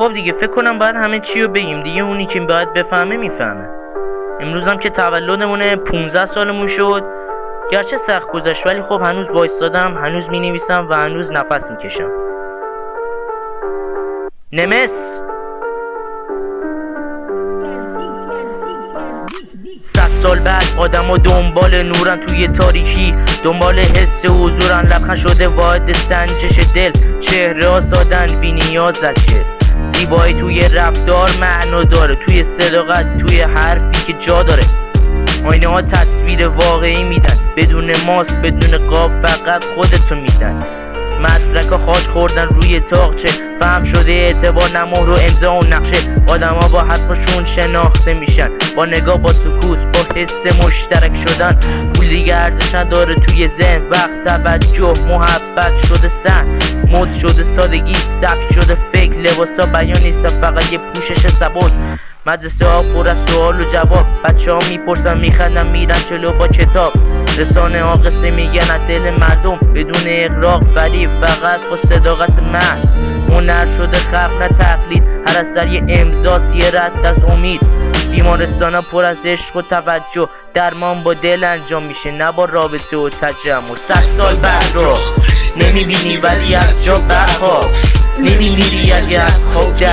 خب دیگه فکر کنم باید همه چی رو بگیم دیگه. اونی که باید بفهمه میفهمه. امروز هم که تولدمونه، 15 سالمون شد. گرچه سخت گذشت ولی خب هنوز وایستادم، هنوز می نویسم و هنوز نفس میکشم. نمس 100 سال بعد آدم ها دنبال نورن توی تاریکی، دنبال حس حضورن، لبخند شده واحد سنجش دل، چهره ها سادن بی نیاز از شعر، زیبایی توی رفتار معنا داره، توی صداقت، توی حرفی که جا داره. آینه ها تصویر واقعی میدن، بدون ماسک، بدون قاب، فقط خودتو میدن. مدرک ها خاک خوردن روی تاقچه، فهم شده اعتبار نه مهر و امضا و نقشه. آدم ها با حرفشون شناخته میشن، با نگاه، با سکوت، با حس مشترک شدن. پول دیگه ارزش نداره توی ذهن، وقت، توجه، محبت شده سن، مد شده سادگی، سبک شده فکر، لباسا بیان نیست فقط یه پوشش سبک. مدرسه ها پر از سوال و جواب، بچه ها میپرسن میخندن میرن جلو با کتاب. رسانه ها قصه میگن از دل مردم، بدون اغراق، فریب، فقط با صداقت محض. هنر شده خلق نه تقلید، هر اثر یه امضاست، یه رد از امید. بیمارستان ها پر از عشق و توجه، درمان با دل انجام میشه نه با رابطه و تجمل. 100 سال بعد رو نمیبینی ولی از جا برخواب، نمیمیری اگه از خواب در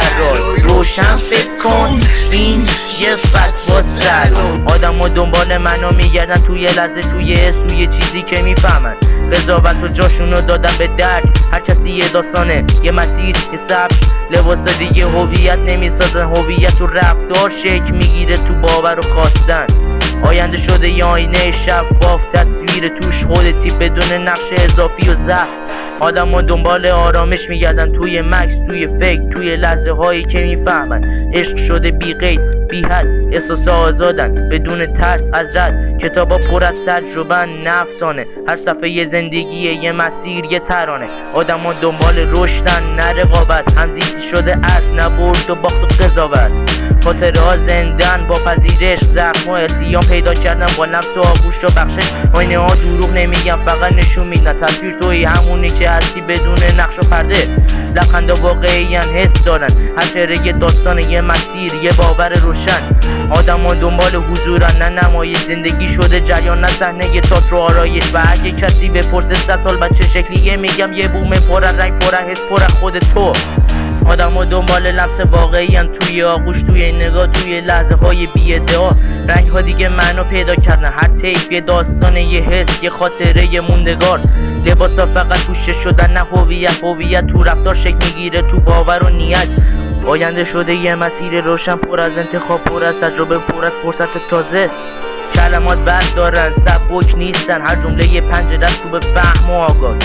روشن فکر کن، این یه فتوا سر. آدم ها دنبال منو میگردن، توی لحظه، توی حس، توی چیزی که میفهمن. قضاوت و جاشونو دادن به درک، هر کسی یه داستانه، یه مسیر، یه سبک. لباسا دیگه هویت نمیسازن، هویت تو رفتار شکل میگیره، تو باور و خواستن. آینده شده یه آینه شفاف، تصویر توش خودتی بدون نقش اضافی و ضعف. آدم ها دنبال آرامش میگردن، توی مکس، توی فکر، توی لحظه هایی که میفهمن. عشق شده بی قید، بی حد، احساس آزادن بدون ترس از رد. کتابا پر از تجربه نفسانه، هر صفحه یه زندگیه، یه مسیر، یه ترانه. آدم ها دنبال رشدن نه رقابت، همزیستی شده اصل نه برد و باخت و قضاوت. خاطره ها زندن با پذیرش، زخم و التیام پیدا کردن با لمس و آغوش و بخشش. آینه ها دروغ نمیگن، فقط نشون میدن تصویر توی همونی که هستی بدون نقش و پرده. لبخندا واقعیان حس دارن، هر چهره یه داستان، یه مسیر، یه باور روشن. آدم ها دنبال حضورن نه نمایش، زندگی شده جریان نه صحنه یه تئاتر و آرایش. و اگه کسی بپرسه 100 سال بعد چه شکلیه، میگم یه بوم پر از رنگ، پر از حس، پر از خود تو. آدم ها دنبال لمس واقعیان، توی آغوش، توی نگاه، توی لحظه های بی ادعا. رنگ ها دیگه معنا پیدا کردن، هر طیف یه داستان، یه حس، یه خاطره، یه موندگار. لباس ها فقط پوشش شدن نه هویت، هویت تو رفتار شکل میگیره، تو باور و نیت. آینده شده یه مسیر روشن، پر از انتخاب، پر از تجربه، پر از فرصت تازه. کلمات بد دارن، سبک نیستن، هر جمله یه پنجره است تو به فهم و آگاه.